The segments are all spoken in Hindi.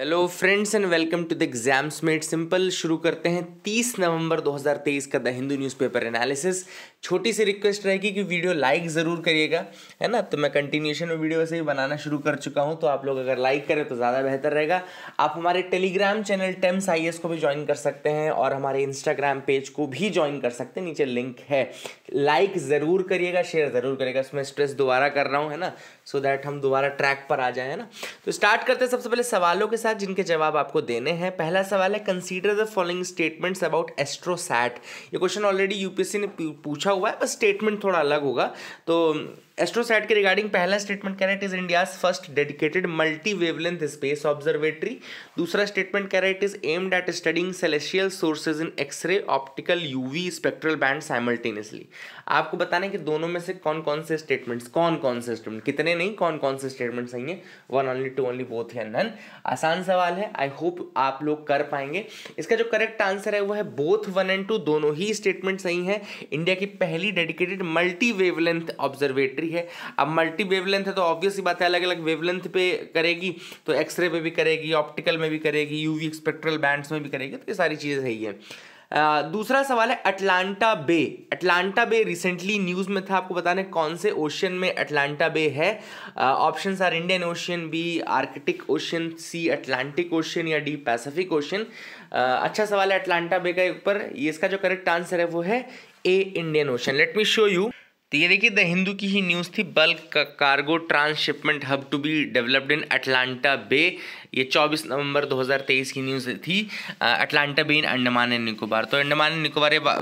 Hello friends and welcome to the exams made simple. शुरू करते हैं 30 नवंबर 2023 का द हिंदू न्यूज़पेपर एनालिसिस। छोटी सी रिक्वेस्ट रहेगी कि वीडियो लाइक ज़रूर करिएगा, है ना। तो मैं कंटिन्यूशन में वीडियो वैसे ही बनाना शुरू कर चुका हूं, तो आप लोग अगर लाइक करें तो ज़्यादा बेहतर रहेगा। आप हमारे टेलीग्राम चैनल टेम्स IAS को भी ज्वाइन कर सकते हैं और हमारे इंस्टाग्राम पेज को भी ज्वाइन कर सकते हैं, नीचे लिंक है। लाइक ज़रूर करिएगा, शेयर ज़रूर करिएगा, उसमें स्ट्रेस दोबारा कर रहा हूँ, है ना, सो दैट हम दोबारा ट्रैक पर आ जाए, है ना। तो स्टार्ट करते हैं सबसे पहले सवालों के साथ जिनके जवाब आपको देने हैं। पहला सवाल है, consider the following statements about AstroSat. ये क्वेश्चन ऑलरेडी यूपीएससी ने पूछा हुआ है, बस स्टेटमेंट थोड़ा अलग होगा। तो एस्ट्रोसैट के रिगार्डिंग पहला स्टेटमेंट कह रहा है it is India's first dedicated multi wavelength space observatory. दूसरा स्टेटमेंट कह रहा है it is aimed at studying celestial sources in X-ray optical UV spectral band simultaneously. आपको बताना है कि दोनों में से कौन कौन से स्टेटमेंट्स, कितने नहीं, कौन कौन से स्टेटमेंट सही हैं। One only, two only, both या नन। आसान सवाल है, आई होप आप लोग कर पाएंगे। इसका जो करेक्ट आंसर है वो है बोथ 1 और 2, दोनों ही स्टेटमेंट सही हैं। इंडिया की पहली डेडिकेटेड मल्टी वेवलेंथ ऑब्जर्वेटरी है। अब मल्टी वेवलेंथ है तो ऑब्वियस सी बात है अलग अलग वेवलेंथ पे करेगी, तो एक्सरे पे भी करेगी, ऑप्टिकल में भी करेगी, यूवी स्पेक्ट्रल बैंड्स में भी करेगी, तो ये सारी चीज़ें सही है। दूसरा सवाल है अटलांटा बे। अटलांटा बे रिसेंटली न्यूज़ में था, आपको बताने कौन से ओशन में अटलांटा बे है। Options are Indian Ocean, B Arctic Ocean, C Atlantic Ocean या डी पैसिफिक ओशन। अच्छा सवाल है अटलांटा बे का ऊपर। ये इसका जो करेक्ट आंसर है वो है a Indian Ocean. Let me show you. तो ये देखिए द हिंदू की ही न्यूज़ थी, bulk cargo transshipment hub to be developed in Galathea Bay. ये 24 नवंबर 2023 की न्यूज़ थी। Galathea Bay in Andaman and Nicobar. तो अंडमान एंड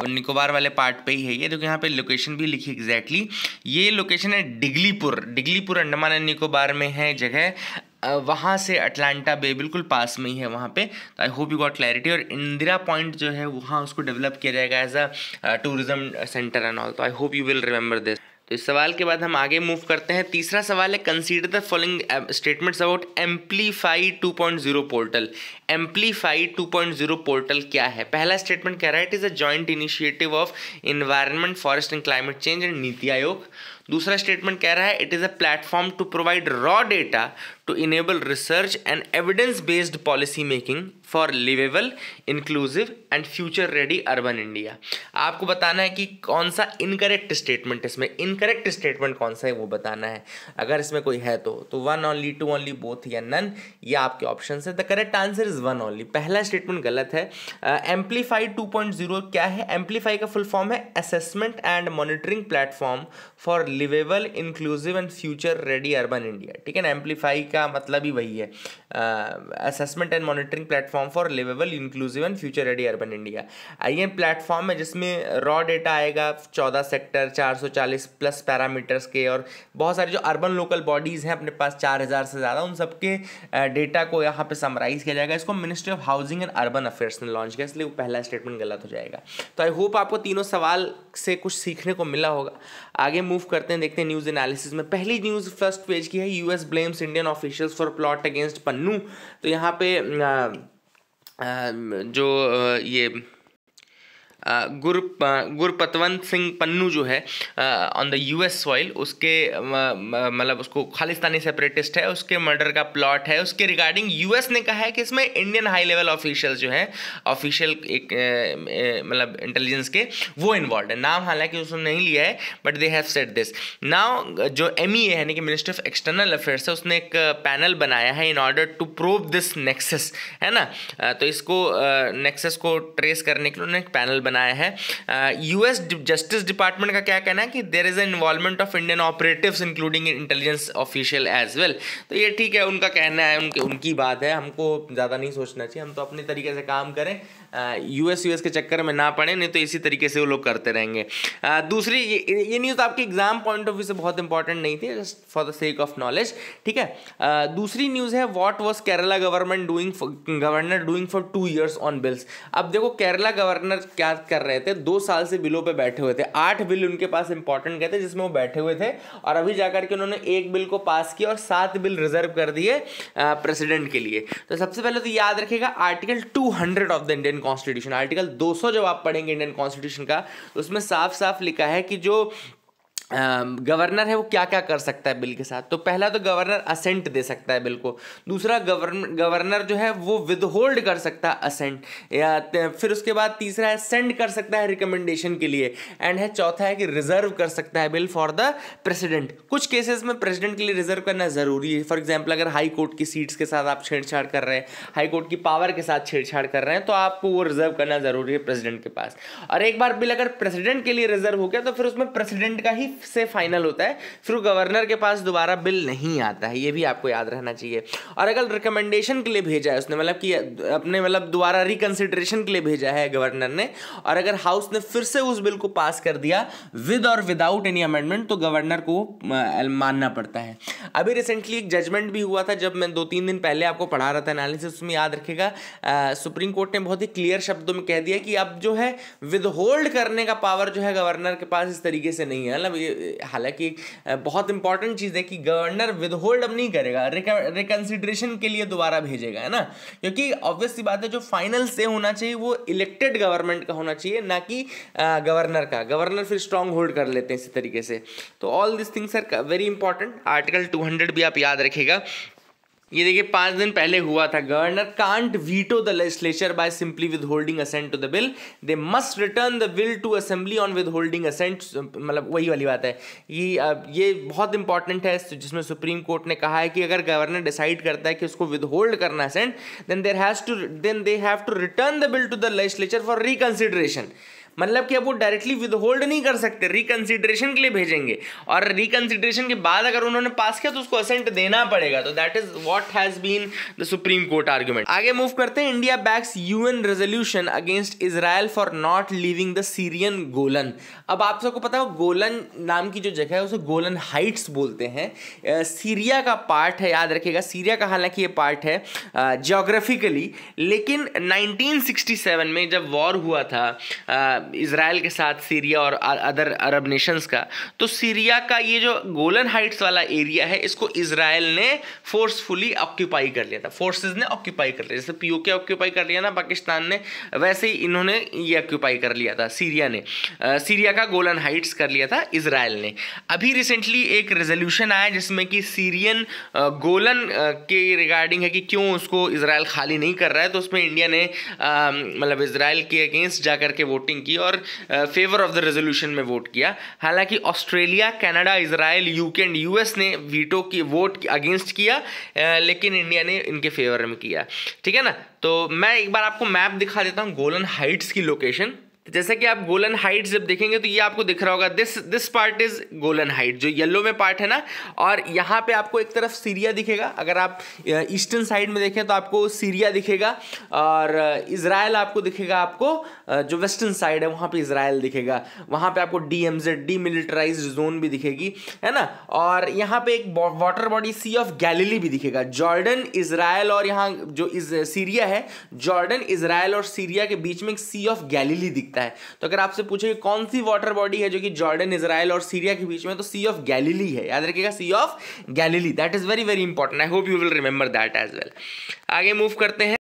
निकोबार वाले पार्ट पे ही है ये। देखो यहाँ पे लोकेशन भी लिखी एग्जैक्टली। ये लोकेशन है डिगलीपुर अंडमान एंड निकोबार में है जगह। वहाँ से अटलांटा बे बिल्कुल पास में ही है वहाँ पे। तो I hope you got clarity. और इंदिरा पॉइंट जो है वहाँ उसको डेवलप किया जाएगा as a tourism centre and all. तो I hope you will remember this. तो इस सवाल के बाद हम आगे मूव करते हैं। तीसरा सवाल है, consider the following statements about Amplifi 2.0 portal. Amplifi 2.0 portal क्या है? पहला स्टेटमेंट कह रहा है it is a joint initiative of environment, forest and climate change and NITI Aayog. दूसरा स्टेटमेंट कह रहा है it is a platform to provide raw data to enable research and evidence based policy making for liveable, inclusive and future ready urban India. आपको बताना है कि कौन सा इनकरेक्ट स्टेटमेंट, इसमें इनकरेक्ट स्टेटमेंट कौन सा है वो बताना है। अगर इसमें कोई है तो 1 ओनली, 2 ओनली, बोथ या नन, ये आपके ऑप्शन है। The correct answer is 1 only. पहला स्टेटमेंट गलत है। एम्पलीफाई 2.0 क्या है? एम्पलीफाई का फुल फॉर्म है assessment and monitoring platform for liveable, inclusive and future ready urban India. ठीक है ना, एम्पलीफाई का मतलब ही वही है, assessment and monitoring platform for liveable, inclusive and future ready urban India. ये प्लेटफॉर्म है जिसमें रॉ डेटा आएगा 14 सेक्टर, 440 प्लस पैरामीटर्स के, और बहुत सारी जो अर्बन लोकल बॉडीज़ हैं अपने पास 4000 से ज़्यादा, उन सबके डेटा को यहाँ पे समराइज किया जाएगा। इसको ministry of housing and urban affairs ने लॉन्च किया, इसलिए वो पहला स्टेटमेंट गलत हो जाएगा। तो आई होप आपको तीनों सवाल से कुछ सीखने को मिला होगा। आगे मूव करते हैं, देखते हैं न्यूज़ एनालिसिस में। पहली न्यूज़ फर्स्ट पेज की है, US blames Indian officials for plot against Pannu. तो यहाँ पे ये गुरपतवंत सिंह पन्नू जो है ऑन द यूएस सॉइल, उसके मतलब उसको खालिस्तानी सेपरेटिस्ट है, उसके मर्डर का प्लॉट है। उसके रिगार्डिंग यूएस ने कहा है कि इसमें इंडियन हाई लेवल ऑफिशियल्स जो हैं, ऑफिशियल एक मतलब इंटेलिजेंस के, वो इन्वॉल्व है। नाम हालांकि उसने नहीं लिया है, but they have said this. Now जो MEA है, यानी कि मिनिस्ट्री ऑफ एक्सटर्नल अफेयर्स है, उसने एक पैनल बनाया है in order to prove this nexus, है ना। तो इसको नेक्सस को ट्रेस करने के लिए उन्होंने एक पैनल बनाया है। यूएस जस्टिस डिपार्टमेंट का क्या कहना है कि there is an involvement of Indian operatives including intelligence official as well. तो ये ठीक है, उनका कहना है, उनकी बात है, हमको ज़्यादा नहीं सोचना चाहिए। हम तो अपने तरीके से काम करें, यूएस के चक्कर में ना पड़े, नहीं तो इसी तरीके से वो लोग करते रहेंगे। दूसरी ये न्यूज़ आपके एग्जाम पॉइंट ऑफ व्यू से बहुत इंपॉर्टेंट नहीं थी, just for the sake of knowledge, ठीक है। दूसरी न्यूज़ है, what was Kerala governor doing for 2 years on bills. अब देखो केरला गवर्नर क्या कर रहे थे, 2 साल से बिलों पे बैठे हुए थे। 8 बिल उनके पास इंपॉर्टेंट गए थे जिसमें वो बैठे हुए थे, और अभी जाकर के उन्होंने 1 बिल को पास किया और 7 बिल रिजर्व कर दिए प्रेसिडेंट के लिए। तो सबसे पहले तो याद रखिएगा article 200 of the Indian constitution, article 200 जब आप पढ़ेंगे इंडियन कॉन्स्टिट्यूशन का, उसमें साफ साफ लिखा है कि जो गवर्नर है वो क्या क्या कर सकता है बिल के साथ। तो पहला तो गवर्नर असेंट दे सकता है बिल को, दूसरा गवर्नर जो है वो विदहोल्ड कर सकता है असेंट, या फिर उसके बाद तीसरा है सेंड कर सकता है रिकमेंडेशन के लिए, एंड है चौथा है कि रिजर्व कर सकता है बिल फॉर द प्रेसिडेंट। कुछ केसेस में प्रेसिडेंट के लिए रिजर्व करना जरूरी है। फॉर एग्जाम्पल अगर हाई कोर्ट की सीट्स के साथ आप छेड़छाड़ कर रहे हैं, हाई कोर्ट की पावर के साथ छेड़छाड़ कर रहे हैं, तो आपको वो रिजर्व करना जरूरी है प्रेसिडेंट के पास। और एक बार बिल अगर प्रेसिडेंट के लिए रिजर्व हो गया तो फिर उसमें प्रेसिडेंट का ही से फाइनल होता है, फिर गवर्नर के पास दोबारा बिल नहीं आता है, ये भी आपको याद रहना चाहिए। और अगर रिकमेंडेशन के लिए भेजा है उसने, मतलब कि अपने मतलब दोबारा रिकंसिडरेशन के लिए भेजा है गवर्नर ने, और अगर हाउस ने फिर से उस बिल को पास कर दिया विद और विदाउट एनी अमेंडमेंट, तो गवर्नर को मानना पड़ता है। अभी रिसेंटली एक जजमेंट भी हुआ था, जब मैं 2-3 दिन पहले आपको पढ़ा रहा था एनालिसिस, उसमें याद रखेगा सुप्रीम कोर्ट ने बहुत ही क्लियर शब्दों में कह दिया कि अब जो है विदहोल्ड करने का पावर जो है गवर्नर के पास इस तरीके से नहीं है। मतलब हालांकि बहुत इंपॉर्टेंट चीज़ है कि गवर्नर विदहोल्ड अब नहीं करेगा, रिकंसिडरेशन के लिए दोबारा भेजेगा, है ना, क्योंकि ऑब्वियस सी बात है जो फाइनल से होना चाहिए वो इलेक्टेड गवर्नमेंट का होना चाहिए, ना कि गवर्नर का। गवर्नर फिर स्ट्रांग होल्ड कर लेते हैं इसी तरीके से। तो all this things are very important. Article 200 भी आप याद रखिएगा। ये देखिए 5 दिन पहले हुआ था, governor can't veto the legislature by simply withholding assent to the bill, they must return the bill to assembly on withholding assent. मतलब वही वाली बात है, ये बहुत इंपॉर्टेंट है, जिसमें सुप्रीम कोर्ट ने कहा है कि अगर गवर्नर डिसाइड करता है कि उसको विदहोल्ड करना assent, then they have to return the bill to the legislature for reconsideration. मतलब कि अब वो डायरेक्टली विदहोल्ड नहीं कर सकते, रिकंसिडरेशन के लिए भेजेंगे, और रिकंसिडरेशन के बाद अगर उन्होंने पास किया तो उसको असेंट देना पड़ेगा। तो that is what has been the Supreme Court argument. आगे मूव करते हैं। India backs UN resolution against Israel for not leaving the Syrian Golan. अब आप सबको पता है गोलन नाम की जो जगह है उसे गोलन हाइट्स बोलते हैं, सीरिया का पार्ट है, याद रखिएगा। सीरिया का हालांकि ये पार्ट है जियोग्राफिकली, लेकिन 1967 में जब वॉर हुआ था इजराइल के साथ, सीरिया और अदर अरब नेशंस का, तो सीरिया का ये जो गोलन हाइट्स वाला एरिया है इसको इजराइल ने फोर्सफुली ऑक्यूपाई कर लिया था, फोर्सेस ने ऑक्यूपाई कर लिया। जैसे पीओके ऑक्यूपाई कर लिया ना पाकिस्तान ने, वैसे ही इन्होंने ये ऑक्यूपाई कर लिया था, सीरिया ने, सीरिया का गोलन हाइट्स कर लिया था इजराइल ने। अभी रिसेंटली एक रेजोल्यूशन आया जिसमें कि सीरियन गोलन के रिगार्डिंग है कि क्यों उसको इजराइल खाली नहीं कर रहा है, तो उसमें इंडिया ने मतलब इजराइल के अगेंस्ट जाकर के वोटिंग की और फेवर ऑफ द रेजोल्यूशन में वोट किया। हालांकि Australia, Canada, Israel, UK and US ने वीटो की वोट अगेंस्ट किया, लेकिन इंडिया ने इनके फेवर में किया। ठीक है ना। तो मैं एक बार आपको मैप दिखा देता हूं गोलन हाइट्स की लोकेशन। जैसे कि आप गोलन हाइट्स जब देखेंगे तो ये आपको दिख रहा होगा, this part is Golan height, जो येलो में पार्ट है ना, और यहाँ पे आपको एक तरफ सीरिया दिखेगा। अगर आप ईस्टर्न साइड में देखें तो आपको सीरिया दिखेगा, और इजराइल आपको दिखेगा, आपको जो वेस्टर्न साइड है वहाँ पे इजराइल दिखेगा। वहाँ पे आपको DMZ डीमिलिटराइज्ड जोन भी दिखेगी, है ना। और यहाँ पे एक water body Sea of Galilee भी दिखेगा, जॉर्डन, इजराइल, और यहाँ जो सीरिया है, जॉर्डन, इजराइल और सीरिया के बीच में एक सी ऑफ गैलीली दिखता है। तो अगर आपसे पूछे कौन सी वाटर बॉडी है जो कि जॉर्डन, इजराइल और सीरिया के बीच में, तो सी ऑफ गैलीली है, याद रखिएगा, Sea of Galilee. That is very very important, I hope you will remember that as well. आगे मूव करते हैं।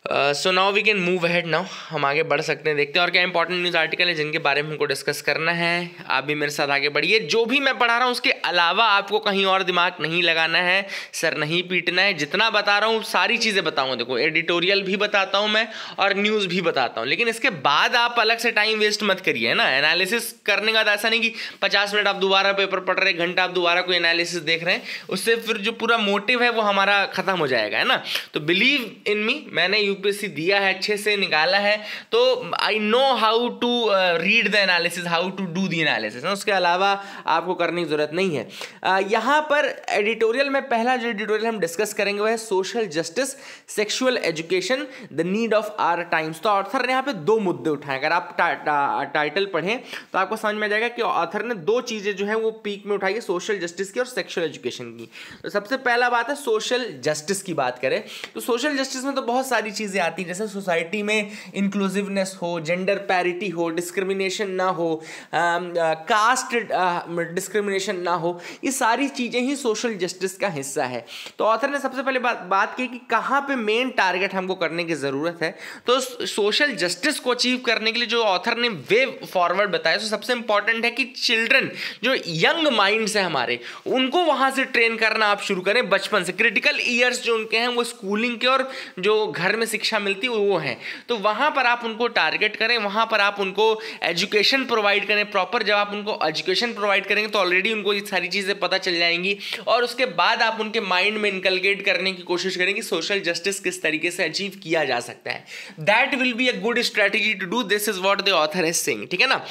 So now we can move ahead now, हम आगे बढ़ सकते हैं। देखते हैं और क्या इंपॉर्टेंट न्यूज़ आर्टिकल है जिनके बारे में हमको डिस्कस करना है। आप भी मेरे साथ आगे बढ़िए। जो भी मैं पढ़ा रहा हूँ उसके अलावा आपको कहीं और दिमाग नहीं लगाना है, सर नहीं पीटना है। जितना बता रहा हूँ सारी चीज़ें बताऊँगा। देखो एडिटोरियल भी बताता हूँ मैं और न्यूज़ भी बताता हूँ, लेकिन इसके बाद आप अलग से टाइम वेस्ट मत करिए, है ना। एनालिसिस करने का ऐसा नहीं कि 50 मिनट आप दोबारा पेपर पढ़ रहे, घंटा आप दोबारा कोई एनालिसिस देख रहे हैं, उससे फिर जो पूरा मोटिव है वो हमारा खत्म हो जाएगा, है ना। तो बिलीव इन मी, मैंने यूपीएससी दिया है, अच्छे से निकाला है, तो I know how to read the analysis, how to do the analysis. उसके अलावा आपको करने की जरूरत नहीं है। यहाँ पर एडिटोरियल में पहला जो एडिटोरियल हम डिस्कस करेंगे वह है social justice, sexual education, the need of our times. तो ऑथर ने यहाँ पे 2 मुद्दे उठाए। अगर आप टाइटल पढ़ें तो आपको समझ में आ जाएगा कि ऑथर ने 2 चीजें जो है वो पीक में उठाई है, सोशल जस्टिस की और सेक्सुअल एजुकेशन की। तो सबसे पहला बात है सोशल जस्टिस की बात करें तो सोशल जस्टिस में तो बहुत सारी चीजें आती है, जैसे सोसाइटी में इंक्लूसिवनेस हो, जेंडर पैरिटी हो, डिस्क्रिमिनेशन ना हो, कास्ट डिस्क्रिमिनेशन ना हो, ये सारी चीज़ें ही सोशल जस्टिस का हिस्सा है। तो ऑथर ने सबसे पहले बात की कि कहाँ पे मेन टारगेट हमको करने की ज़रूरत है। तो सोशल जस्टिस को अचीव करने के लिए जो ऑथर ने वे फॉरवर्ड बताया, तो सबसे इंपॉर्टेंट है कि चिल्ड्रन, जो यंग माइंड्स है हमारे, उनको वहाँ से ट्रेन करना आप शुरू करें बचपन से। क्रिटिकल ईयर्स जो उनके हैं वो स्कूलिंग के और जो घर में शिक्षा मिलती है वो हैं, तो वहाँ पर आप उनको टारगेट करें, वहाँ पर आप उनको एजुकेशन प्रोवाइड करें प्रॉपर। जब आप उनको एजुकेशन प्रोवाइड करेंगे तो ऑलरेडी उनको ये सारी चीज़ें पता चल जाएंगी, और उसके बाद आप उनके माइंड में इनकलकेट करने की कोशिश करें कि सोशल जस्टिस किस तरीके से अचीव किया जा सकता है। That will be a good strategy to do this, is what the author is saying, ठीक है ना।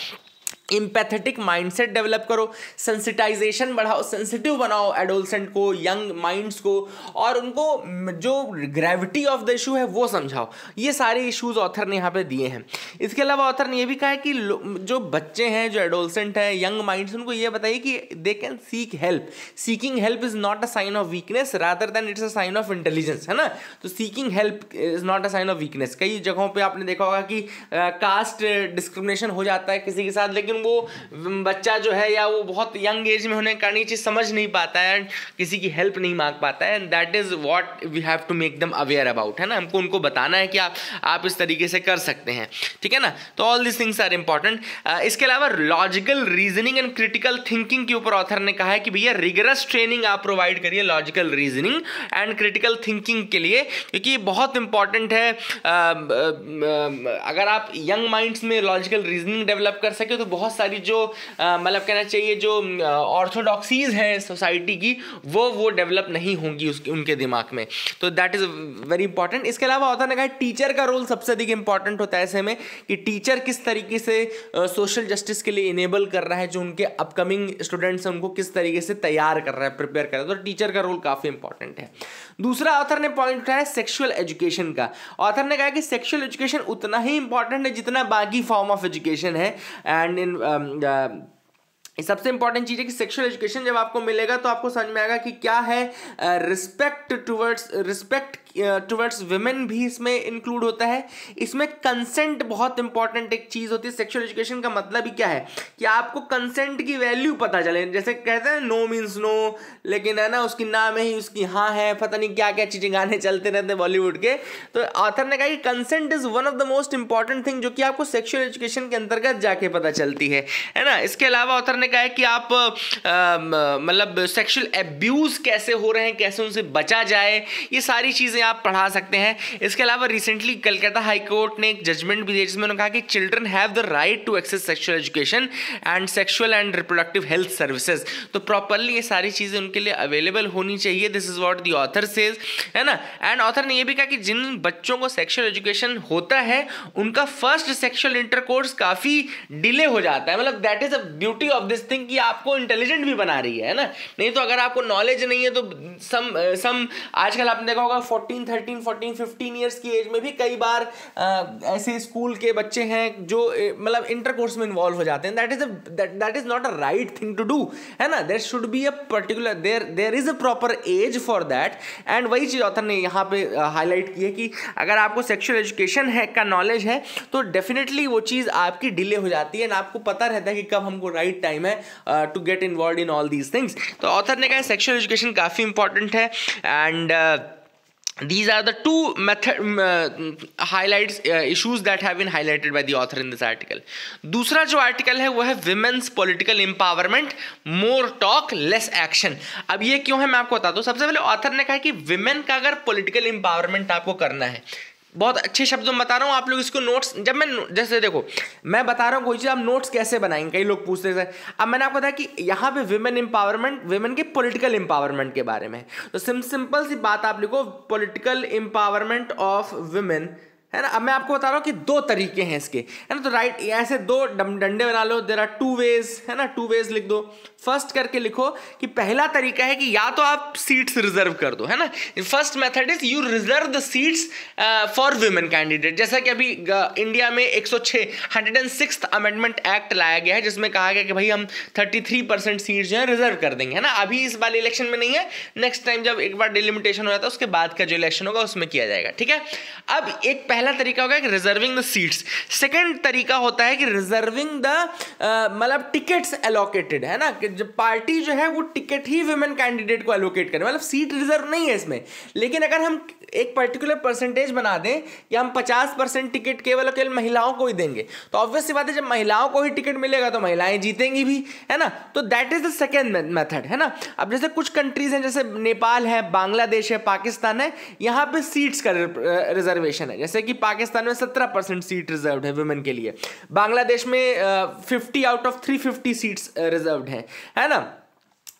इम्पैथेटिक माइंडसेट डेवलप करो, सेंसिटाइजेशन बढ़ाओ, सेंसिटिव बनाओ एडोलसेंट को, यंग माइंड्स को, और उनको जो ग्रेविटी ऑफ द इशू है वो समझाओ। ये सारे इश्यूज ऑथर ने यहाँ पे दिए हैं। इसके अलावा ऑथर ने ये भी कहा है कि जो बच्चे हैं, जो एडोलसेंट है, यंग माइंड्स, उनको ये बताइए कि they can seek help. Seeking help is not a sign of weakness rather than it's a sign of intelligence, है ना। तो seeking help is not a sign of weakness. कई जगहों पे आपने देखा होगा कि कास्ट डिस्क्रिमिनेशन हो जाता है किसी के साथ, लेकिन वो बच्चा जो है या वो बहुत यंग एज में होने के कारण ये चीज़ समझ नहीं पाता है, किसी की हेल्प नहीं मांग पाता है, and that is what we have to make them aware about, है ना। हमको उनको बताना है कि आप इस तरीके से कर सकते हैं, ठीक है ना। तो all this things are important. इसके अलावा logical reasoning and critical thinking के ऊपर ऑथर ने कहा है कि भैया रिगरस ट्रेनिंग आप प्रोवाइड करिए logical reasoning and critical thinking के लिए, क्योंकि ये बहुत इंपॉर्टेंट है। अगर आप यंग माइंड्स में लॉजिकल रीजनिंग डेवलप कर सके तो बहुत सारी जो मतलब कहना चाहिए जो ऑर्थोडॉक्सीज हैं सोसाइटी की वो डेवलप नहीं होंगी उनके दिमाग में। तो दैट इज वेरी इंपॉर्टेंट। इसके अलावा ऑथर ने कहा टीचर का रोल सबसे अधिक इंपॉर्टेंट होता है ऐसे में, कि टीचर किस तरीके से सोशल जस्टिस के लिए इनेबल कर रहा है, जो उनके अपकमिंग स्टूडेंट्स हैं उनको किस तरीके से तैयार कर रहा है, प्रिपेयर कर रहा है। तो टीचर का रोल काफी इंपॉर्टेंट है। दूसरा ऑथर ने पॉइंट उठाया सेक्सुअल एजुकेशन का। ऑथर ने कहा कि सेक्सुअल एजुकेशन उतना ही इंपॉर्टेंट है जितना बाकी फॉर्म ऑफ एजुकेशन है, एंड इन सबसे इंपॉर्टेंट चीज़ है कि सेक्सुअल एजुकेशन जब आपको मिलेगा तो आपको समझ में आएगा कि क्या है रिस्पेक्ट टुवर्ड्स विमेन भी इसमें इंक्लूड होता है। इसमें कंसेंट बहुत इंपॉर्टेंट एक चीज़ होती है। सेक्सुअल एजुकेशन का मतलब ही क्या है कि आपको कंसेंट की वैल्यू पता चले। जैसे कहते हैं नो मीन्स नो, लेकिन है ना उसकी ना में ही उसकी हाँ है, पता नहीं क्या क्या चीज़ें गाने चलते रहते हैं बॉलीवुड के। तो ऑथर ने कहा कि consent is one of the most important thing, जो कि आपको सेक्सुअल एजुकेशन के अंतर्गत जाके पता चलती है ना। इसके अलावा ऑथर ने कहा है कि आप मतलब सेक्सुअल एब्यूज कैसे हो रहे हैं, कैसे उनसे बचा जाए, ये सारी चीज़ें आप पढ़ा सकते हैं। इसके अलावा रिसेंटली कलकत्ता हाई कोर्ट ने एक जजमेंट भी दिया जिसमें उन्होंने कहा कि children have the right to access sexual education and sexual and reproductive health services. तो प्रॉपरली ये सारी चीज़ें उनके लिए अवेलेबल होनी चाहिए। This is what the author says, है ना। एंड ऑथर ने ये भी कहा कि जिन बच्चों को सेक्सुअल एजुकेशन होता है उनका फर्स्ट सेक्सुअल इंटरकोर्स काफ़ी डिले हो जाता है। मतलब that is a beauty of this thing कि आपको इंटेलिजेंट भी बना रही है ना। नहीं तो अगर आपको नॉलेज नहीं है तो सम आजकल आपने देखा होगा 14, 15 ईयर्स की एज में भी कई बार ऐसे स्कूल के बच्चे हैं जो मतलब इंटरकोर्स में इन्वॉल्व हो जाते हैं। That is not a right thing to do, है ना। There should be a particular there is a proper age for that. And वही चीज़ ऑथर ने यहाँ पे हाईलाइट की है कि अगर आपको सेक्सुअल एजुकेशन है का नॉलेज है तो डेफिनेटली वो चीज़ आपकी डिले हो जाती है, आपको पता रहता है कि कब हमको राइट टाइम है to get involved in all these things. तो ऑथर ने कहा सेक्सुअल एजुकेशन काफ़ी इंपॉर्टेंट है। And these are the two highlights issues that have been highlighted by the author in this article. दूसरा जो आर्टिकल है वो है विमेन्स पॉलिटिकल एम्पावरमेंट, मोर टॉक लेस एक्शन। अब ये क्यों है मैं आपको बता दूं। सबसे पहले ऑथर ने कहा कि विमेन का अगर पॉलिटिकल एम्पावरमेंट आपको करना है, बहुत अच्छे शब्दों में बता रहा हूँ, आप लोग इसको नोट्स, जब मैं जैसे देखो मैं बता रहा हूँ कोई चीज़, आप नोट्स कैसे बनाएंगे, कई लोग पूछते हैं। अब मैंने आपको बताया कि यहाँ पे विमेन एम्पावरमेंट, विमेन के पॉलिटिकल एम्पावरमेंट के बारे में, तो सिंपल सी बात आप लिखो, पॉलिटिकल एम्पावरमेंट ऑफ विमेन, है ना। अब मैं आपको बता रहा हूँ कि दो तरीके हैं इसके, है ना। तो राइट ऐसे दो डंडे बना लो, देयर आर टू वेज, है ना, टू वेज लिख दो। फर्स्ट करके लिखो कि पहला तरीका है कि या तो आप सीट्स रिजर्व कर दो, है ना। First method is you reserve the seats for women candidate. जैसा कि अभी इंडिया में 106 अमेंडमेंट एक्ट लाया गया है, जिसमें कहा गया कि भाई हम 33% सीट्स जो है रिजर्व कर देंगे, है ना। अभी इस बार इलेक्शन में नहीं है, नेक्स्ट टाइम जब एक बार डिलिमिटेशन हो जाता है उसके बाद का जो इलेक्शन होगा उसमें किया जाएगा, ठीक है। अब एक पहला तरीका होगा कि रिजर्विंग द सीट्स। सेकंड तरीका होता है कि रिजर्विंग द मतलब टिकट्स एलोकेटेड, है ना, कि जब पार्टी जो है वो टिकट ही वुमेन कैंडिडेट को एलोकेट करे, मतलब सीट रिजर्व नहीं है इसमें। लेकिन अगर हम एक पर्टिकुलर परसेंटेज बना दें कि हम 50% टिकट केवल महिलाओं को ही देंगे, तो ऑब्वियस सी बात है जब महिलाओं को ही टिकट मिलेगा तो महिलाएं जीतेंगी भी, है ना। तो that is the second method, है ना। अब जैसे कुछ कंट्रीज हैं, जैसे नेपाल है, बांग्लादेश है, पाकिस्तान है, यहाँ पे सीट्स का रिजर्वेशन है। जैसे कि पाकिस्तान में 17% सीट रिजर्व है वुमेन के लिए, बांग्लादेश में 50 आउट ऑफ 350 सीट्स रिजर्व है ना,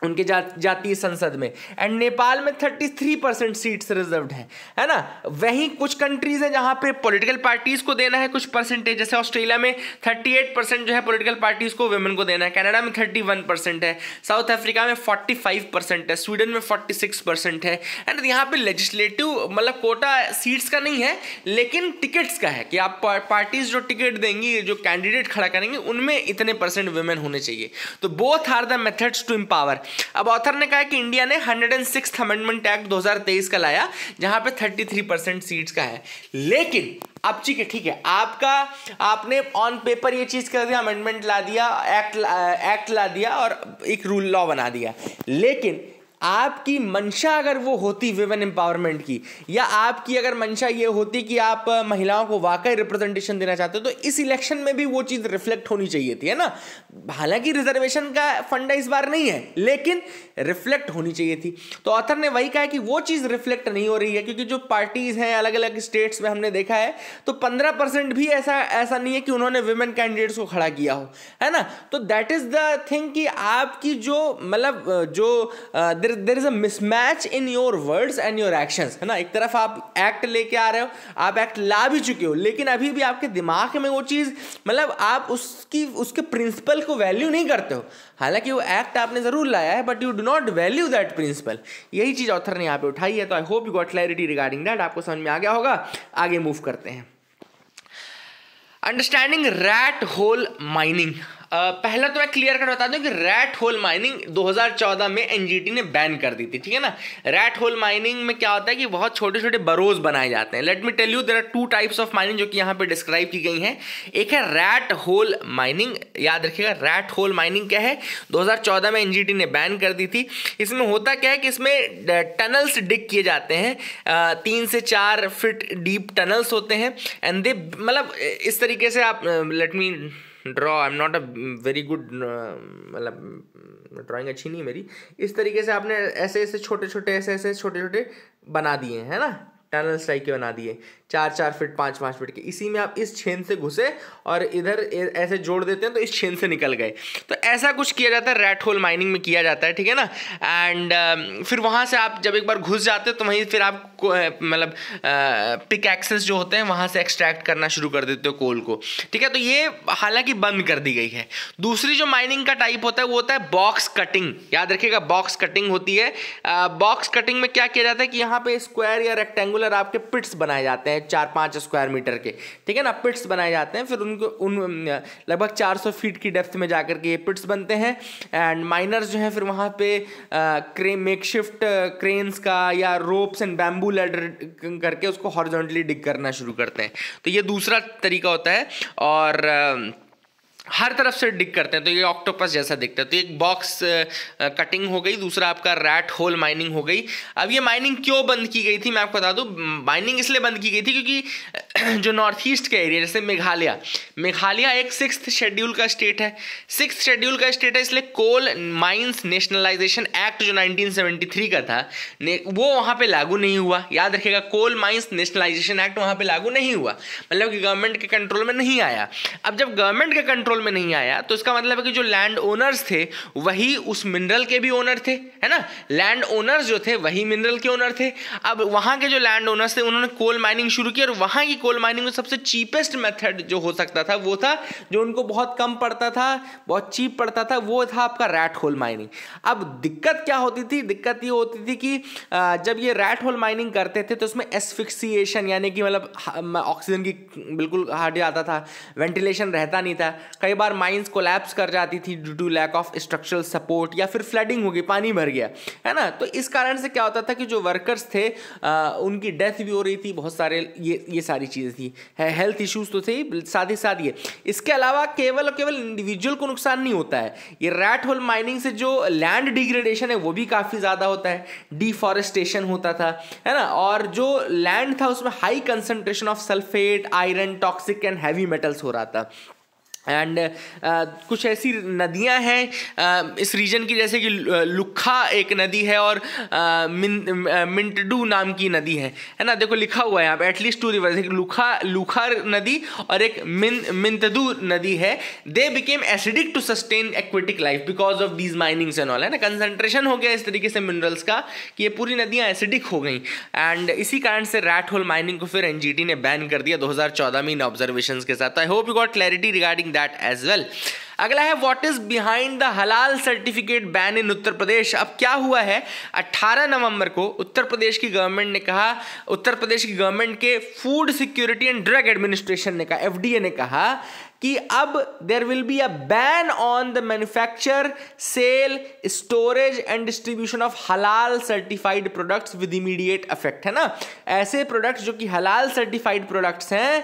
उनके जातीय संसद में। एंड नेपाल में 33% सीट्स रिजर्व्ड है ना। वहीं कुछ कंट्रीज हैं जहां पे पॉलिटिकल पार्टीज को देना है कुछ परसेंटेज, जैसे ऑस्ट्रेलिया में 38% जो है पॉलिटिकल पार्टीज को वुमेन को देना है, कनाडा में 31% है, साउथ अफ्रीका में 45% है, स्वीडन में 46% है। एंड यहाँ पे लेजिस्लेटिव मतलब कोटा सीट्स का नहीं है, लेकिन टिकट्स का है कि आप पार्टीज जो टिकट देंगी, जो कैंडिडेट खड़ा करेंगे, उनमें इतने % वुमेन होने चाहिए। तो both are the methods to empower. अब ऑथर ने कहा कि इंडिया ने 106th अमेंडमेंट एक्ट 2023 का लाया, जहां पे 33% सीट्स का है। लेकिन अब ठीक है आपने ऑन पेपर ये चीज कर दिया, अमेंडमेंट ला दिया, एक्ट ला दिया और एक रूल लॉ बना दिया। लेकिन आपकी मंशा अगर वो होती वुमेन एम्पावरमेंट की, या आपकी अगर मंशा ये होती कि आप महिलाओं को वाकई रिप्रेजेंटेशन देना चाहते हो, तो इस इलेक्शन में भी वो चीज़ रिफ्लेक्ट होनी चाहिए थी, है ना। हालांकि रिजर्वेशन का फंडा इस बार नहीं है, लेकिन रिफ्लेक्ट होनी चाहिए थी। तो ऑथर ने वही कहा कि वो चीज़ रिफ्लेक्ट नहीं हो रही है, क्योंकि जो पार्टीज हैं अलग अलग स्टेट्स में हमने देखा है, तो 15% भी ऐसा नहीं है कि उन्होंने वुमेन कैंडिडेट्स को खड़ा किया हो, है ना। तो दैट इज द थिंग कि आपकी जो मतलब जो there is a mismatch in your words and your actions, है ना। एक तरफ आप एक्ट लेके आ रहे हो, आप एक्ट ला भी चुके हो, लेकिन अभी भी आपके दिमाग में वो चीज़ मतलब आप उसके प्रिंसिपल को वैल्यू नहीं करते हो। हालांकि वो एक्ट आपने जरूर लाया है, but you do not value that principle. यही चीज़ ऑथर ने यहाँ पे उठाई है। तो I hope you got clarity regarding that. आपको समझ में आ गया होगा। आगे मूव करते हैं। Understanding rat hole mining. पहला तो मैं क्लियर कर बता दूं कि रैट होल माइनिंग 2014 में एनजीटी ने बैन कर दी थी, ठीक है ना। रैट होल माइनिंग में क्या होता है कि बहुत छोटे छोटे बरोज बनाए जाते हैं। Let me tell you, there are 2 types of mining जो कि यहाँ पे डिस्क्राइब की गई हैं। एक है रैट होल माइनिंग, याद रखिएगा रैट होल माइनिंग क्या है, 2014 में एनजीटी ने बैन कर दी थी। इसमें होता क्या है कि इसमें टनल्स डिग किए जाते हैं, 3 से 4 फीट डीप टनल्स होते हैं। एंड दे मतलब इस तरीके से आप let me draw, I am not a very good, मतलब ड्राइंग अच्छी नहीं है मेरी। इस तरीके से आपने ऐसे छोटे छोटे बना दिए, है ना, टनल्स टाइप के बना दिए, 4-4 फीट 5-5 फीट के। इसी में आप इस छेन से घुसे और इधर ऐसे जोड़ देते हैं तो इस छेन से निकल गए। तो ऐसा कुछ किया जाता है, रैट होल माइनिंग में किया जाता है, ठीक है ना। एंड फिर वहाँ से आप जब एक बार घुस जाते हो तो वहीं फिर आप मतलब पिक एक्सेस जो होते हैं वहाँ से एक्सट्रैक्ट करना शुरू कर देते हो कोल को, ठीक है। तो ये हालांकि बंद कर दी गई है। दूसरी जो माइनिंग का टाइप होता है वो होता है बॉक्स कटिंग। याद रखिएगा बॉक्स कटिंग होती है। बॉक्स कटिंग में क्या किया जाता है कि यहाँ पे स्क्वायर या रेक्टेंगुलर आपके पिट्स बनाए जाते हैं 4-5 स्क्वायर मीटर के, ठीक है ना। पिट्स बनाए जाते हैं, फिर उन लगभग 400 फीट की डेप्थ में जाकर के ये पिट्स बनते हैं। एंड माइनर्स जो हैं फिर वहाँ पे मेकशिफ्ट क्रेन्स का या रोप्स एंड बैम्बू लैडर करके उसको हॉरिजॉन्टली डिग करना शुरू करते हैं। तो ये दूसरा तरीका होता है और हर तरफ से डिग करते हैं, तो ये ऑक्टोपस जैसा दिखता है। तो एक बॉक्स कटिंग हो गई, दूसरा आपका रैट होल माइनिंग हो गई। अब ये माइनिंग क्यों बंद की गई थी मैं आपको बता दूं। माइनिंग इसलिए बंद की गई थी क्योंकि जो नॉर्थ ईस्ट का एरिया, जैसे मेघालय एक 6th शेड्यूल का स्टेट है। 6th शेड्यूल का स्टेट है, इसलिए कोल माइंस नेशनलाइजेशन एक्ट जो 1973 का था वो वहाँ पे लागू नहीं हुआ। याद रखिएगा कोल माइंस नेशनलाइजेशन एक्ट वहाँ पे लागू नहीं हुआ, मतलब कि गवर्नमेंट के कंट्रोल में नहीं आया। अब जब गवर्नमेंट के कंट्रोल कंट्रोल में नहीं आया तो इसका मतलब है कि जो लैंड ओनर्स थे वही उस मिनरल के भी ओनर थे, है ना। लैंड ओनर्स जो थे वही मिनरल के ओनर थे। अब वहाँ के जो लैंड ओनर्स थे उन्होंने कोल माइनिंग शुरू की और वहाँ की कोल माइनिंग में सबसे चीपेस्ट मेथड जो हो सकता था वो था, जो उनको बहुत कम पड़ता था, बहुत चीप पड़ता था, वो था आपका रैट होल माइनिंग। अब दिक्कत क्या होती थी? दिक्कत ये होती थी कि जब ये रैट होल माइनिंग करते थे तो उसमें एस्फिक्सिएशन यानी कि मतलब ऑक्सीजन की बिल्कुल हट जाता था, वेंटिलेशन रहता नहीं था, कई बार माइंस कोलैप्स कर जाती थी due to lack of structural support, या फिर फ्लडिंग हो गई, पानी भर गया, है ना। तो इस कारण से क्या होता था कि जो वर्कर्स थे उनकी डेथ भी हो रही थी, बहुत सारे ये सारी चीज़ें थी, हेल्थ इश्यूज तो थे, साथ ही साथ ये इसके अलावा केवल और केवल इंडिविजुअल को नुकसान नहीं होता है, ये रैट होल माइनिंग से जो लैंड डिग्रेडेशन है वो भी काफ़ी ज़्यादा होता है, डिफॉरेस्टेशन होता था, है ना। और जो लैंड था उसमें high concentration of sulphate, iron, toxic and heavy metals हो रहा था। एंड कुछ ऐसी नदियां हैं इस रीजन की, जैसे कि लुखा एक नदी है और मिंटडू नाम की नदी है ना। देखो लिखा हुआ है यहाँ पे एटलीस्ट 2 रिवर्स, एक लुखा नदी और एक मिंटडू नदी है। They became acidic to sustain aquatic life because of these minings and all, है ना। कंसंट्रेशन हो गया इस तरीके से मिनरल्स का कि ये पूरी नदियाँ एसिडिक हो गई, एंड इसी कारण से रैट होल माइनिंग को फिर एनजीटी ने बैन कर दिया 2014 में इन ऑब्जर्वेशन के साथ। आई hope you got clarity regarding that as well. अगला है व्हाट इज बिहाइंड द हलाल certificate ban in Uttar Pradesh. अब क्या हुआ है, 18 नवंबर को उत्तर प्रदेश की गवर्नमेंट ने कहा, उत्तर प्रदेश की गवर्नमेंट के food security and drug administration ने कहा, एफडीए ने कहा कि अब there will be a ban on the manufacture, sale, storage and distribution of halal certified products with immediate effect, है ना। ऐसे प्रोडक्ट्स जो कि हलाल सर्टिफाइड प्रोडक्ट्स हैं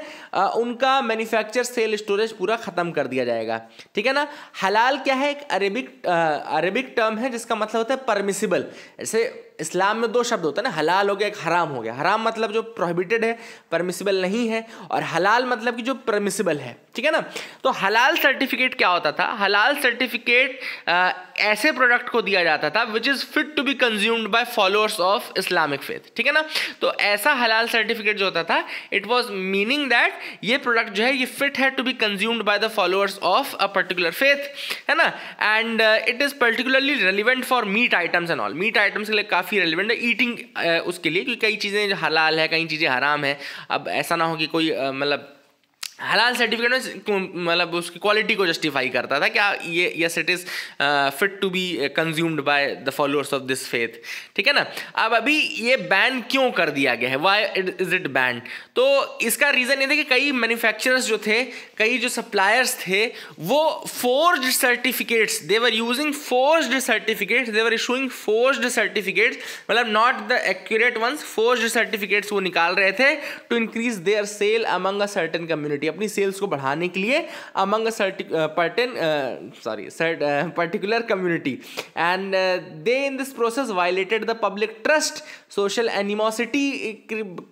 उनका मैन्युफैक्चर, सेल, स्टोरेज पूरा खत्म कर दिया जाएगा, ठीक है ना। हलाल क्या है? एक अरेबिक टर्म है जिसका मतलब होता है परमिसिबल। ऐसे इस्लाम में 2 शब्द होता है ना, हलाल हो गया, एक हराम हो गया। हराम मतलब जो प्रोहिबिटेड है, परमिसिबल नहीं है, और हलाल मतलब कि जो परमिसिबल है, ठीक है ना। तो हलाल सर्टिफिकेट क्या होता था? हलाल सर्टिफिकेट ऐसे प्रोडक्ट को दिया जाता था which is fit to be consumed by followers of Islamic faith, ठीक है ना। तो ऐसा हलाल सर्टिफिकेट जो होता था, इट वाज मीनिंग दैट ये प्रोडक्ट जो है ये फिट है to be consumed by the followers of a particular faith, है ना। And it is particularly relevant for meat items and all. Meat items के लिए काफ़ी रेलिवेंट है, ईटिंग उसके लिए, क्योंकि कई चीज़ें हलाल है, कई चीज़ें हराम है। अब ऐसा ना हो कि कोई मतलब हलाल सर्टिफिकेट में मतलब उसकी क्वालिटी को जस्टिफाई करता था क्या ये, yes it is fit to be consumed by the followers of this faith, ठीक है ना। अब अभी ये बैन क्यों कर दिया गया है, व्हाई इज इट बैन? तो इसका रीज़न ये था कि कई मैन्युफैक्चरर्स जो थे, कई जो सप्लायर्स थे, वो forged certificates, they were using forged certificates, they were issuing forged certificates, मतलब not the accurate ones, forged certificates वो निकाल रहे थे to increase their sale among a certain community, अपनी सेल्स को बढ़ाने के लिए among particular community, and they in this process violated the public trust. Social animosity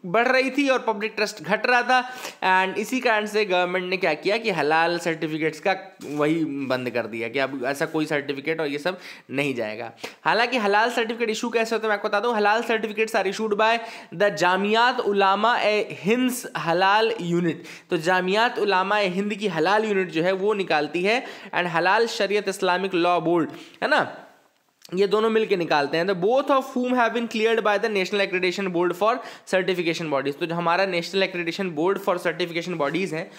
बढ़ रही थी और पब्लिक ट्रस्ट घट रहा था, एंड इसी कारण से गवर्नमेंट ने क्या किया कि हलाल सर्टिफिकेट्स का वही बंद कर दिया कि अब ऐसा कोई सर्टिफिकेट और ये सब नहीं जाएगा। हालांकि हलाल सर्टिफिकेट इशू कैसे होता है मैं आपको बता दूं। Halal certificates are issued by the Jamiat Ulama e Hind halal unit. तो जामियात उलामा ए हिंद की हलाल यूनिट जो है वो निकालती है, एंड हलाल शरीयत इस्लामिक लॉ बोर्ड, है ना, ये दोनों मिलके निकालते हैं। The both of whom have been cleared by the national accreditation board for certification bodies. तो जो हमारा national accreditation board for certification bodies है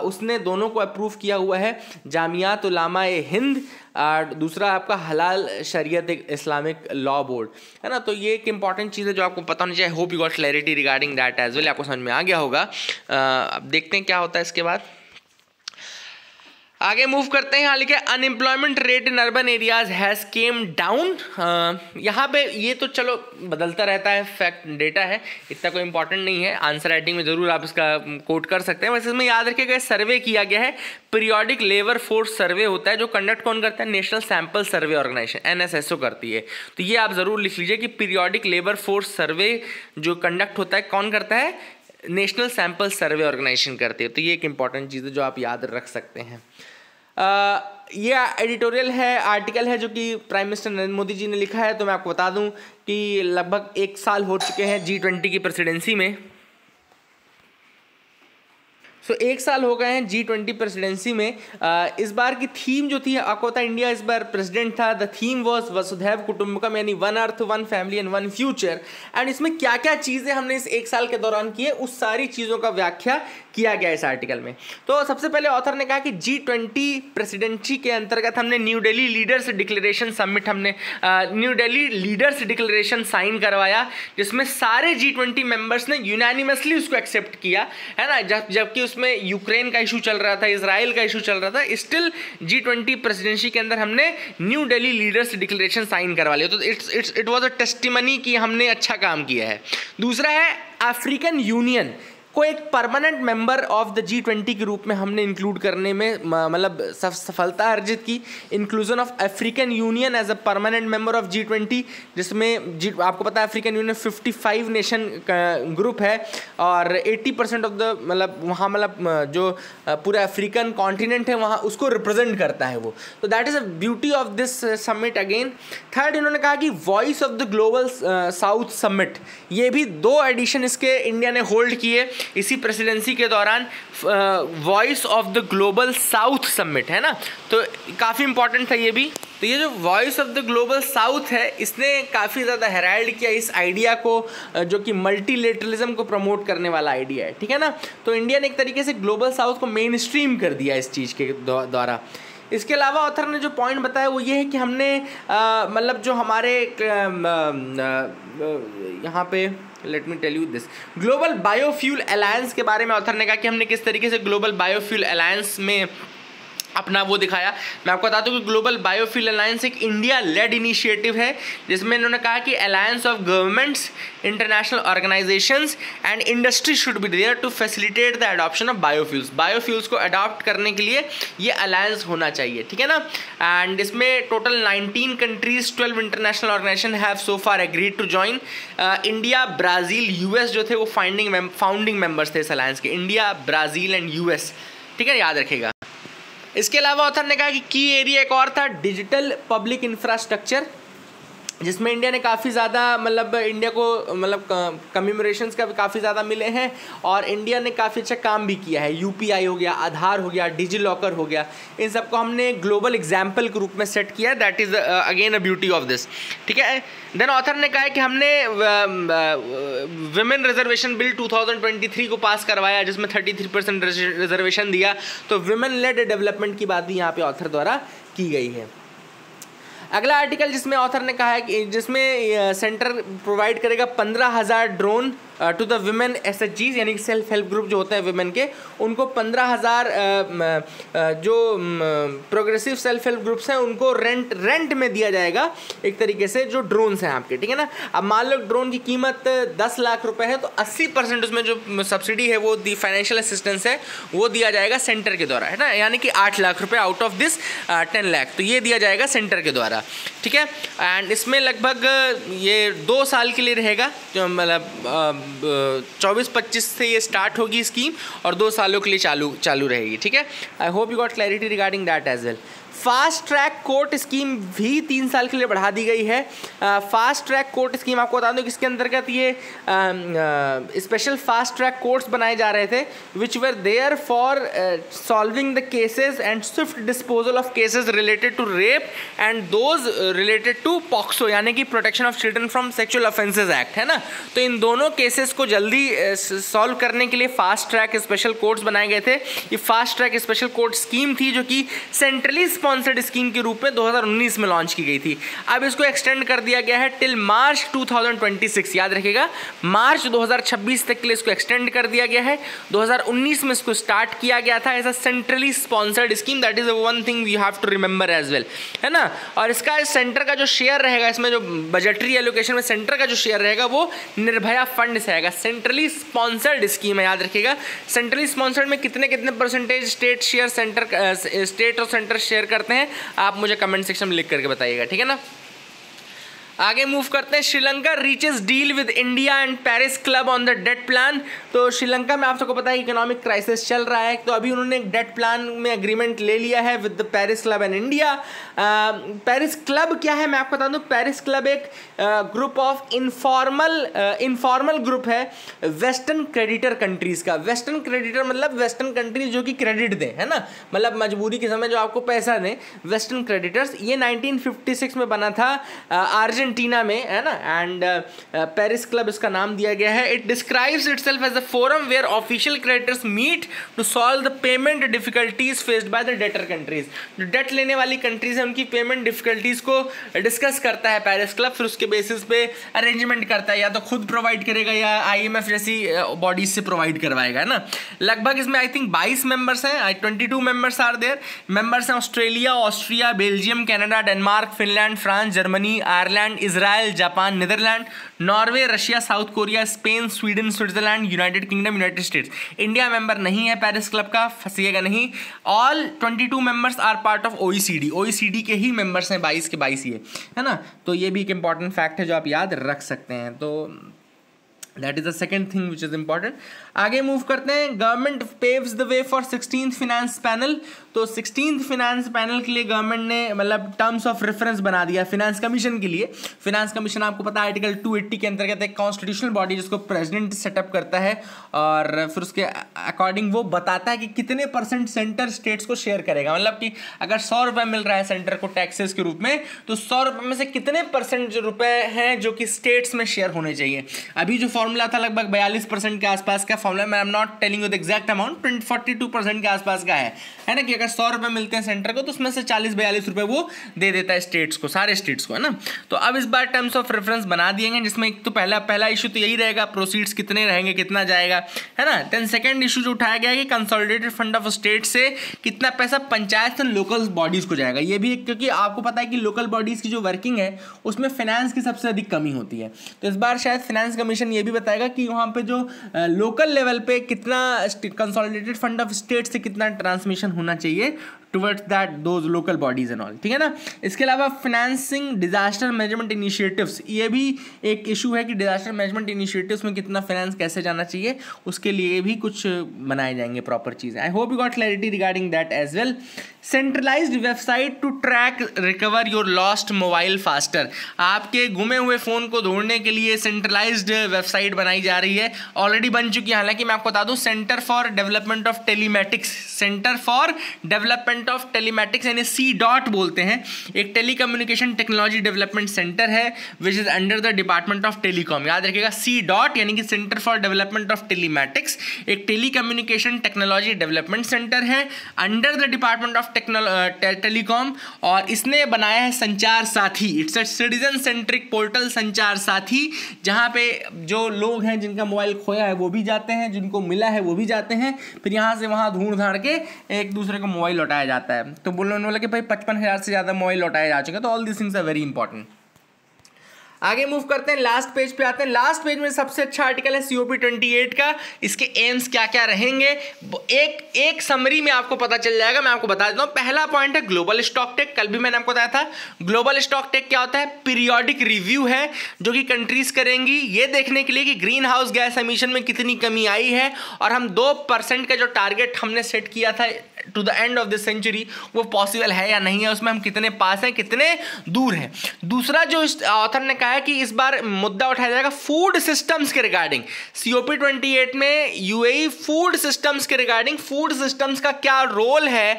उसने दोनों को अप्रूव किया हुआ है, जामियात उलामा ए हिंद, दूसरा आपका हलाल शरीयत इस्लामिक लॉ बोर्ड, है ना। तो ये एक इंपॉर्टेंट चीज़ है जो आपको पता होनी चाहिए। Hope you got clarity regarding that as well, आपको समझ में आ गया होगा। अब देखते हैं क्या होता है इसके बाद, आगे मूव करते हैं। यहाँ लिखे unemployment rate in urban areas has came down. यहाँ पे ये तो चलो बदलता रहता है, फैक्ट डेटा है, इतना कोई इंपॉर्टेंट नहीं है। आंसर राइटिंग में ज़रूर आप इसका कोट कर सकते हैं। वैसे इसमें याद रखिएगा सर्वे किया गया है, पीरियोडिक लेबर फोर्स सर्वे होता है, जो कंडक्ट कौन करता है? National Sample Survey Organisation NSSO करती है। तो ये आप ज़रूर लिख लीजिए कि पीरियोडिक लेबर फोर्स सर्वे जो कंडक्ट होता है कौन करता है? नेशनल सैंपल सर्वे ऑर्गेनाइजेशन करती है। तो ये एक इंपॉर्टेंट चीज़ है जो आप याद रख सकते हैं। ये एडिटोरियल है, आर्टिकल है जो कि प्राइम मिनिस्टर नरेंद्र मोदी जी ने लिखा है। तो मैं आपको बता दूं कि लगभग 1 साल हो चुके हैं G20 की प्रेसिडेंसी में। सो 1 साल हो गए हैं G20 प्रेसिडेंसी में। इस बार की थीम जो थी, आपको पता है इंडिया इस बार प्रेसिडेंट था, द थीम वाज वसुधैव कुटुंबकम, यानी one earth one family and one future. And इसमें क्या क्या चीज़ें हमने इस 1 साल के दौरान की है, उस सारी चीज़ों का व्याख्या किया गया इस आर्टिकल में। तो सबसे पहले ऑथर ने कहा कि G20 प्रेसिडेंसी के अंतर्गत हमने New Delhi leaders declaration summit, हमने New Delhi leaders declaration sign करवाया, जिसमें सारे G20 मेंबर्स ने यूनानिमसली उसको एक्सेप्ट किया, है ना। जबकि उसमें यूक्रेन का इशू चल रहा था, इजराइल का इशू चल रहा था, स्टिल G20 प्रेसिडेंसी के अंदर हमने New Delhi leaders declaration sign करवा लिया। तो इट वाज अ टेस्टिमनी कि हमने अच्छा काम किया है। दूसरा है अफ्रीकन यूनियन को एक permanent member of the G20 के रूप में हमने इंक्लूड करने में मतलब सफलता अर्जित की। Inclusion of African Union as a permanent member of G20, जिसमें आपको पता है अफ्रीकन यूनियन 55 नेशन का ग्रुप है और 80% ऑफ द मतलब वहाँ मतलब जो पूरा अफ्रीकन कॉन्टिनेंट है वहाँ उसको रिप्रेजेंट करता है वो। तो that is a beauty of this summit again. Third, इन्होंने कहा कि voice of the global south summit, ये भी 2 एडिशन इसके इंडिया ने होल्ड किए इसी प्रेसिडेंसी के दौरान। Voice of the global south summit, है ना, तो काफ़ी इंपॉर्टेंट था ये भी। तो ये जो voice of the global south है, इसने काफ़ी ज़्यादा हेराल्ड किया इस आइडिया को, जो कि मल्टीलेटरलिज्म को प्रमोट करने वाला आइडिया है, ठीक है ना। तो इंडिया ने एक तरीके से ग्लोबल साउथ को मेन स्ट्रीम कर दिया इस चीज़ के द्वारा। इसके अलावा ऑथर ने जो पॉइंट बताया वो ये है कि हमने मतलब जो हमारे यहाँ पे let me tell you this global biofuel alliance के बारे में ऑथर ने कहा कि हमने किस तरीके से ग्लोबल बायोफ्यूल अलायंस में अपना वो दिखाया। मैं आपको बता दूं कि ग्लोबल बायोफ्यूल अलायंस एक इंडिया लेड इनिशिएटिव है, जिसमें इन्होंने कहा कि alliance of governments, international organisations and industry should be there to facilitate the adoption of biofuels. Biofuels को अडॉप्ट करने के लिए ये अलायंस होना चाहिए, ठीक है ना। एंड इसमें total 19 countries, 12 international organisation have so far agreed to join. India, Brazil, US जो थे वो फाउंडिंग मेंबर्स थे इस अलायंस के। इंडिया, ब्राज़ील एंड यूएस, ठीक है, याद रखेगा। इसके अलावा ऑथर ने कहा कि की एरिया एक और था डिजिटल पब्लिक इंफ्रास्ट्रक्चर, जिसमें इंडिया ने काफ़ी ज़्यादा मतलब इंडिया को मतलब कमेमोरेशंस का भी काफ़ी ज़्यादा मिले हैं और इंडिया ने काफ़ी अच्छा काम भी किया है। यूपीआई हो गया, आधार हो गया, डिजी लॉकर हो गया, इन सबको हमने ग्लोबल एग्जाम्पल के रूप में सेट किया। That is again a beauty of this, ठीक है। देन ऑथर ने कहा है कि हमने विमेन रिजर्वेशन बिल 2023 को पास करवाया, जिसमें 33% रिजर्वेशन दिया। तो विमेन लेड डेवलपमेंट की बात भी यहाँ पे ऑथर द्वारा की गई है। अगला आर्टिकल जिसमें ऑथर ने कहा है कि जिसमें सेंटर प्रोवाइड करेगा 15,000 drone to the women SHGs, यानी कि सेल्फ हेल्प ग्रुप जो होते हैं विमेन के, उनको 15,000 जो प्रोग्रेसिव सेल्फ हेल्प ग्रुप्स हैं उनको रेंट में दिया जाएगा एक तरीके से, जो ड्रोन्स हैं आपके, ठीक है ना। अब मान लो ड्रोन की कीमत 10 लाख रुपए है, तो 80% उसमें जो सब्सिडी है वो फाइनेंशियल असिस्टेंस है वो दिया जाएगा सेंटर के द्वारा, है ना, यानी कि 8 लाख रुपये आउट ऑफ दिस 10 लाख, तो ये दिया जाएगा सेंटर के द्वारा, ठीक है। एंड इसमें लगभग ये 2 साल के लिए रहेगा, जो मतलब 24-25 से ये स्टार्ट होगी स्कीम और 2 सालों के लिए चालू रहेगी, ठीक है। I hope you got clarity regarding that as well. Fast track court scheme भी 3 साल के लिए बढ़ा दी गई है। फास्ट ट्रैक कोर्ट स्कीम आपको बता दूं कि इसके अंतर्गत ये स्पेशल फास्ट ट्रैक कोर्ट्स बनाए जा रहे थे which were there for solving the cases and swift disposal of cases related to rape and those related to POCSO, यानी कि protection of children from sexual offences Act, है ना। तो इन दोनों केसेस को जल्दी सॉल्व करने के लिए फास्ट ट्रैक स्पेशल कोर्ट्स बनाए गए थे। ये fast track special court scheme थी जो कि सेंट्रली स्पॉन्सर्ड स्कीम के रूप में 2019 में लॉन्च की गई थी। अब इसको एक्सटेंड कर दिया गया है टिल मार्च 2026, याद रखिएगा मार्च 2026 तक के लिए इसको एक्सटेंड कर दिया गया है। 2019 में इसको स्टार्ट किया गया था as a centrally sponsored scheme, that is one thing you have to remember as well, है ना। और इसका सेंटर का जो शेयर रहेगा, इसमें जो बजटरी एलोकेशन में सेंटर का जो शेयर रहेगा वो निर्भया फंड से आएगा। सेंट्रली स्पॉन्सर्ड स्कीम है, याद रखिएगा। सेंट्रली स्पॉन्सर्ड में कितने परसेंटेज स्टेट शेयर स्टेट और सेंटर शेयर करते हैं, आप मुझे कमेंट सेक्शन में लिख करके बताइएगा, ठीक है ना। आगे मूव करते हैं, Sri Lanka reaches deal with India and Paris club on the debt plan. तो श्रीलंका में आप सबको पता है इकोनॉमिक क्राइसिस चल रहा है, तो अभी उन्होंने एक डेट प्लान में एग्रीमेंट ले लिया है with the Paris club and India. Paris club क्या है मैं आपको बता दूं, पेरिस क्लब एक ग्रुप ऑफ इनफॉर्मल ग्रुप है वेस्टर्न क्रेडिटर कंट्रीज का। वेस्टर्न क्रेडिटर मतलब वेस्टर्न कंट्रीज जो कि क्रेडिट दें, है ना, मतलब मजबूरी के समय जो आपको पैसा दें, वेस्टर्न क्रेडिटर्स। ये 1956 में बना था अर्जेंटीना में, है ना, एंड पेरिस क्लब इसका नाम दिया गया है। It describes itself as a forum where official creditors meet to solve the payment difficulties faced by the debtor countries. जो डेट लेने वाली कंट्रीज है उनकी पेमेंट डिफिकल्टीज को डिस्कस करता है पेरिस क्लब, फिर उसके बेसिस पे अरेंजमेंट करता है, या तो खुद प्रोवाइड करेगा या IMF जैसी बॉडीज से प्रोवाइड करवाएगा, है ना। लगभग इसमें आई थिंक 22 मेंबर्स हैं, 22 मेंबर्स आर देयर। मेंबर्स हैं Australia, Austria, Belgium, Canada, Denmark, Finland, France, Germany, Ireland, Israel, Japan, Netherland, Norway, Russia, South Korea, Spain, Sweden, Switzerland, United Kingdom, United States. India member नहीं है पेरिस क्लब का, फंसिएगा नहीं। All 22 members are part of OECD के ही मेंबर्स हैं, 22 के 22 ही है ना। तो ये भी एक इंपॉर्टेंट फैक्ट है जो आप याद रख सकते हैं। तो that is the second thing which is important. आगे मूव करते हैं, government paves the way for 16th finance panel. तो 16th फिनेंस पैनल के लिए गवर्नमेंट ने मतलब टर्म्स ऑफ रेफरेंस बना दिया फिनेंस कमीशन के लिए। फिनेंस कमीशन आपको पता है आर्टिकल 280 के अंतर्गत एक कॉन्स्टिट्यूशनल बॉडी जिसको प्रेसिडेंट सेटअप करता है, और फिर उसके अकॉर्डिंग वो बताता है कि कितने % सेंटर स्टेट्स को शेयर करेगा। मतलब कि अगर 100 रुपये मिल रहा है सेंटर को टैक्सेस के रूप में, तो 100 रुपये में से कितने % जो रुपए हैं जो कि स्टेट्स में शेयर होने चाहिए। अभी जो फॉर्मूला था लगभग 42% के आसपास का फॉर्मूला, मैं I am not telling you the exact amount, 42% के आसपास का है ना, कि अगर 100 रुपये मिलते हैं सेंटर को तो उसमें से 40-42 रुपये वो दे देता है स्टेट्स को, सारे स्टेट्स को, है ना। तो अब इस बार टर्म्स ऑफ रेफरेंस बना दिए गए, जिसमें एक तो पहला इशू तो यही रहेगा, प्रोसीड्स कितने रहेंगे, कितना जाएगा, है ना। देन सेकंड इशू जो उठाया गया है कि कंसोलिडेटेड फंड ऑफ स्टेट से कितना पैसा पंचायत एंड लोकल बॉडीज को जाएगा। ये भी क्योंकि आपको पता है कि लोकल बॉडीज की जो वर्किंग है उसमें फाइनेंस की सबसे अधिक कमी होती है, तो इस बार शायद फाइनेंस कमीशन ये भी बताएगा कि वहाँ पे जो लोकल लेवल पे कितना कंसोलिडेटेड फंड ऑफ स्टेट से कितना ट्रांसमिशन होना चाहिए towards that those local bodies and all, ठीक है ना। इसके अलावा फाइनेंसिंग डिजास्टर मैनेजमेंट इनिशिएटिव्स, ये भी एक इशू है कि डिजास्टर मैनेजमेंट इनिशिएटिव्स में कितना फाइनेंस कैसे जाना चाहिए, उसके लिए भी कुछ बनाए जाएंगे प्रॉपर चीज़ें। I hope you got clarity regarding that as well. Centralised website to track recover your lost mobile faster, आपके गुमे हुए फ़ोन को ढूंढने के लिए सेंट्रलाइज्ड वेबसाइट बनाई जा रही है, ऑलरेडी बन चुकी है। हालांकि मैं आपको बता दूं, centre for development of telematics, centre for development of telematics यानी C.DOT बोलते हैं, एक टेलीकम्युनिकेशन टेक्नोलॉजी डेवलपमेंट सेंटर है which is under the department of telecom. याद रखिएगा, C.DOT यानी कि centre for development of telematics एक टेलीकम्युनिकेशन टेक्नोलॉजी डेवलपमेंट सेंटर है under the department of telecom, और इसने बनाया है संचार साथी। It's a citizen centric portal संचार साथी, जहां पे जो लोग हैं जिनका मोबाइल खोया है वो भी जाते हैं, जिनको मिला है वो भी जाते हैं, फिर यहाँ से वहाँ ढूंढ धाड़ के एक दूसरे को मोबाइल लौटाया जाता है। तो बोलने वाला कि भाई 55,000 से ज़्यादा मोबाइल लौटाए जा चुके हैं। तो all this things are very important. आगे मूव करते हैं, लास्ट पेज पे आते हैं। लास्ट पेज में सबसे अच्छा आर्टिकल है COP28 का, इसके एम्स क्या क्या रहेंगे एक समरी में आपको पता चल जाएगा। मैं आपको बता देता हूँ। पहला पॉइंट है ग्लोबल स्टॉक टेक, कल भी मैंने आपको बताया था। ग्लोबल स्टॉक टेक क्या होता है? पीरियोडिक रिव्यू है जो कि कंट्रीज करेंगी ये देखने के लिए कि ग्रीन हाउस गैस एमिशन में कितनी कमी आई है, और हम 2% का जो टारगेट हमने सेट किया था to the end of this century वो पॉसिबल है या नहीं है, उसमें हम कितने पास हैं, कितने दूर हैं। दूसरा जो इस ऑथर ने कहा है कि इस बार मुद्दा उठाया जाएगा फूड सिस्टम्स के रिगार्डिंग। COP28 में UAE फूड सिस्टम्स के रिगार्डिंग, फूड सिस्टम्स का क्या रोल है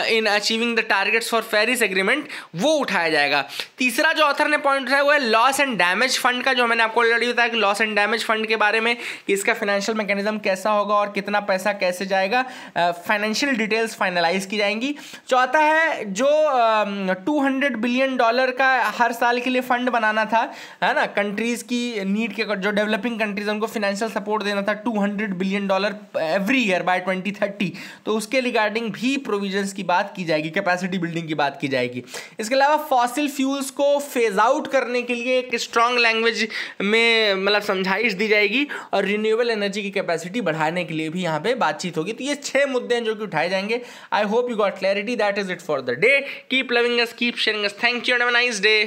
in achieving the targets for Paris agreement, वो उठाया जाएगा। तीसरा जो ऑथर ने पॉइंट उठाया वो है लॉस एंड डैमेज फंड का, जो मैंने आपको ऑलरेडी बताया कि लॉस एंड डैमेज फंड के बारे में कि इसका फाइनेंशियल मैकेनिज्म कैसा होगा और कितना पैसा कैसे जाएगा, फाइनेंशियल डिटेल्स फाइनलाइज की जाएंगी। चौथा है जो $200 बिलियन का हर साल के लिए फंड बनाना था, है ना, कंट्रीज की नीड के, जो डेवलपिंग कंट्रीज उनको फाइनेंशियल सपोर्ट देना था $200 बिलियन एवरी ईयर बाय 2030, तो उसके रिगार्डिंग भी प्रोविजंस की बात की जाएगी, कैपेसिटी बिल्डिंग की बात की जाएगी। इसके अलावा फॉसिल फ्यूल्स को फेज आउट करने के लिए एक स्ट्रॉन्ग लैंग्वेज में मतलब समझाइश दी जाएगी, और रिन्यूएबल एनर्जी की कैपेसिटी बढ़ाने के लिए भी यहाँ पे बातचीत होगी। तो ये 6 मुद्दे हैं जो कि उठाए जाएंगे। I hope you got clarity. That is it for the day. Keep loving us, keep sharing us. Thank you and have a nice day.